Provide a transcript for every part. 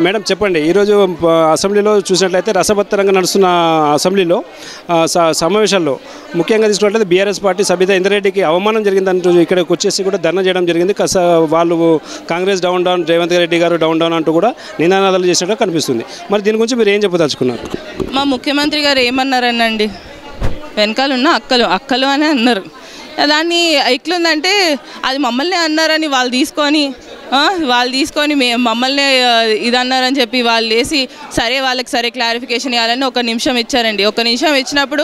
Madam చెప్పండి, ఈరోజు అసెంబ్లీలో చూసినట్లయితే రసవత్తరంగా నడుస్తున్న అసెంబ్లీలో సమావేశాల్లో ముఖ్యంగా తీసుకున్నట్లయితే బీఆర్ఎస్ పార్టీ సబితా ఇంద్రారెడ్డికి అవమానం జరిగిందంటూ ఇక్కడికి వచ్చేసి కూడా ధర్నా చేయడం జరిగింది. వాళ్ళు కాంగ్రెస్ డౌన్ డౌన్, రేవంత్ రెడ్డి గారు డౌన్ డౌన్ అంటూ కూడా నినాదాలు చేసినట్టు కనిపిస్తుంది. మరి దీని గురించి మీరు ఏం చెప్పదలుచుకున్నారు? మా ముఖ్యమంత్రి గారు ఏమన్నారనండి, వెనకాలన్న అక్కలు అని అన్నారు. దాన్ని ఎట్లుందంటే అది మమ్మల్ని అన్నారని వాళ్ళు తీసుకొని మమ్మల్ని ఇది అన్నారని చెప్పి వాళ్ళు వేసి వాళ్ళకి క్లారిఫికేషన్ ఇవ్వాలని ఒక నిమిషం ఇచ్చారండి. ఒక నిమిషం ఇచ్చినప్పుడు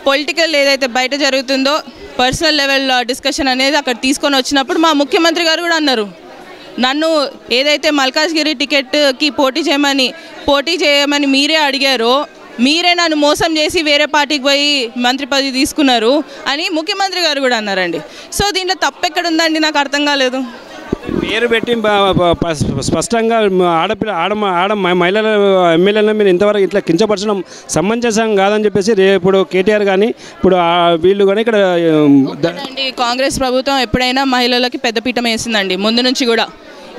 పొలిటికల్ ఏదైతే బయట జరుగుతుందో పర్సనల్ లెవెల్ డిస్కషన్ అనేది అక్కడ తీసుకొని వచ్చినప్పుడు మా ముఖ్యమంత్రి గారు కూడా అన్నారు, నన్ను ఏదైతే మల్కాజ్గిరి టికెట్కి పోటీ చేయమని మీరే అడిగారో, మీరే నన్ను మోసం చేసి వేరే పార్టీకి పోయి మంత్రి పదవి తీసుకున్నారు అని ముఖ్యమంత్రి గారు కూడా అన్నారండి. సో దీంట్లో తప్పెక్కడ ఉందండి, నాకు అర్థం కాలేదు. పేరు పెట్టి స్పష్టంగా మహిళల ఎమ్మెల్యేలను మీరు ఇంతవరకు ఇట్లా కించపరచడం సమంజసం కాదని చెప్పేసి ఇప్పుడు కేటీఆర్ కానీ ఇప్పుడు వీళ్ళు కానీ ఇక్కడ కాంగ్రెస్ ప్రభుత్వం ఎప్పుడైనా మహిళలకి పెద్దపీఠం వేసిందండి ముందు నుంచి కూడా.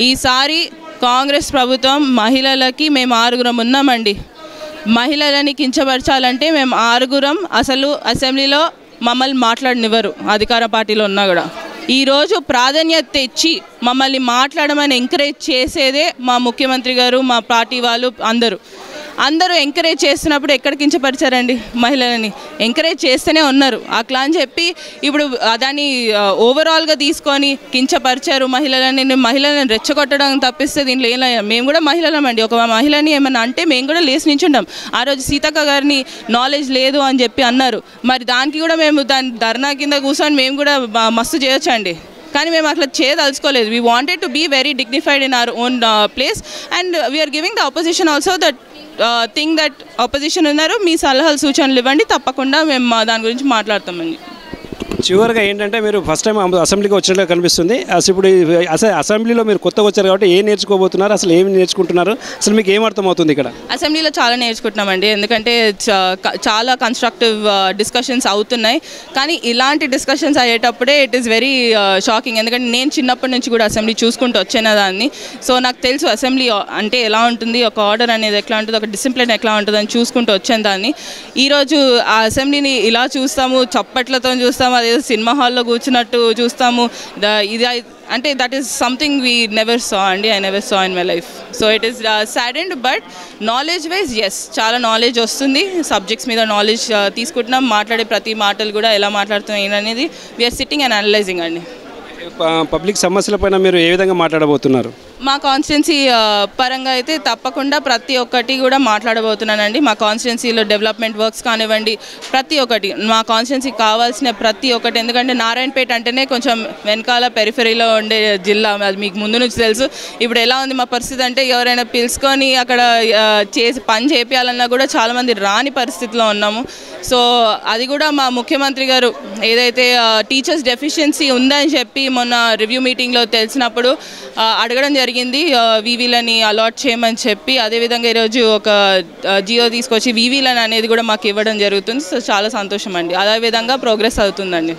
ఈసారి కాంగ్రెస్ ప్రభుత్వం మహిళలకి మేము 6 ఉన్నామండి. మహిళలని కించపరచాలంటే మేము 6 అసలు అసెంబ్లీలో మమ్మల్ని మాట్లాడనివ్వరు, అధికార పార్టీలో ఉన్నా కూడా. ఈరోజు ప్రాధాన్యత తెచ్చి మమ్మల్ని మాట్లాడమని ఎంకరేజ్ చేసేదే మా ముఖ్యమంత్రి గారు, మా పార్టీ వాళ్ళు అందరూ ఎంకరేజ్ చేస్తున్నప్పుడు ఎక్కడ కించపరిచారండి? మహిళలని ఎంకరేజ్ చేస్తూనే ఉన్నారు. అట్లా అని చెప్పి ఇప్పుడు దాన్ని ఓవరాల్గా తీసుకొని కించపరిచారు మహిళలను రెచ్చగొట్టడం తప్పిస్తే దీంట్లో ఏం లేదు. మేము కూడా మహిళలమండి. ఒక మహిళని ఏమన్నా అంటే మేము కూడా లేచి నించుంటాం. ఆ రోజు సీతక్క గారిని నాలెడ్జ్ లేదు అని చెప్పి అన్నారు, మరి దానికి కూడా మేము దాని ధర్నా కింద కూర్చొని మేము కూడా మస్తు చేయొచ్చండి. కానీ మేము అట్లా చేయదలుచుకోలేదు. We wanted to be very dignified in our own place and we are giving the opposition also that thing that opposition ఉన్నారు, మీ సలహాలు సూచనలు ఇవ్వండి, తప్పకుండా మేము దాని గురించి మాట్లాడతామండి. చివరిగా ఏంటంటే మీరు ఫస్ట్ టైం అసెంబ్లీకి వచ్చినట్లుగా కనిపిస్తుంది. ఇప్పుడు అసెంబ్లీలో మీరు కొత్తగా వచ్చారు కాబట్టి ఏం నేర్చుకోబోతున్నారు, అసలు ఏమి నేర్చుకుంటున్నారు, అసలు మీకు ఏం అర్థమవుతుంది? ఇక్కడ అసెంబ్లీలో చాలా నేర్చుకుంటున్నామండి, ఎందుకంటే చాలా కన్స్ట్రక్టివ్ డిస్కషన్స్ అవుతున్నాయి. కానీ ఇలాంటి డిస్కషన్స్ అయ్యేటప్పుడే ఇట్ ఈస్ వెరీ షాకింగ్. ఎందుకంటే నేను చిన్నప్పటి నుంచి కూడా అసెంబ్లీ చూసుకుంటూ వచ్చాను దాన్ని. సో నాకు తెలుసు అసెంబ్లీ అంటే ఎలా ఉంటుంది, ఒక ఆర్డర్ అనేది ఎట్లా ఉంటుంది, ఒక డిసిప్లిన్ ఎట్లా ఉంటుంది అని చూసుకుంటూ వచ్చాను దాన్ని. ఈరోజు ఆ అసెంబ్లీని ఇలా చూస్తాము, చప్పట్లతో చూస్తాము, అదేదో సినిమా హాల్లో కూర్చున్నట్టు చూస్తాము. ఇది అంటే that is something we never saw అండి. I never saw in my life. So it is saddened, but knowledge wise ఎస్ చాలా నాలెడ్జ్ వస్తుంది. సబ్జెక్ట్స్ మీద నాలెడ్జ్ తీసుకుంటున్నాం. మాట్లాడే ప్రతి మాటలు కూడా ఎలా మాట్లాడుతున్నాయి అనేది వీఆర్ సిట్టింగ్ అండ్ అనలైజింగ్ అండి. పబ్లిక్ సమస్యలపైన మీరు ఏ విధంగా మాట్లాడబోతున్నారు? మా కాన్స్టిట్యున్సీ పరంగా అయితే తప్పకుండా ప్రతి ఒక్కటి కూడా మాట్లాడబోతున్నానండి. మా కాన్స్టిట్యున్సీలో డెవలప్మెంట్ వర్క్స్ కానివ్వండి, ప్రతి ఒక్కటి మా కాన్స్టిట్యున్సీకి కావాల్సిన ప్రతి ఒక్కటి. ఎందుకంటే నారాయణపేట అంటేనే కొంచెం వెనకాల పెరిఫెరీలో ఉండే జిల్లా, అది మీకు ముందు నుంచి తెలుసు. ఇప్పుడు ఎలా ఉంది మా పరిస్థితి అంటే ఎవరైనా పిలుచుకొని అక్కడ పని చేయాలన్నా కూడా చాలామంది రాని పరిస్థితిలో ఉన్నాము. సో అది కూడా మా ముఖ్యమంత్రి గారు ఏదైతే టీచర్స్ డెఫిషియన్సీ ఉందని చెప్పి మొన్న రివ్యూ మీటింగ్లో తెలిసినప్పుడు అడగడం జరిగింది, వీవీలని అలాట్ చేయమని చెప్పి. అదేవిధంగా ఈరోజు ఒక జియో తీసుకొచ్చి వీవీలని అనేది కూడా మాకు ఇవ్వడం జరుగుతుంది. సో చాలా సంతోషం అండి. అదేవిధంగా ప్రోగ్రెస్ అవుతుందండి.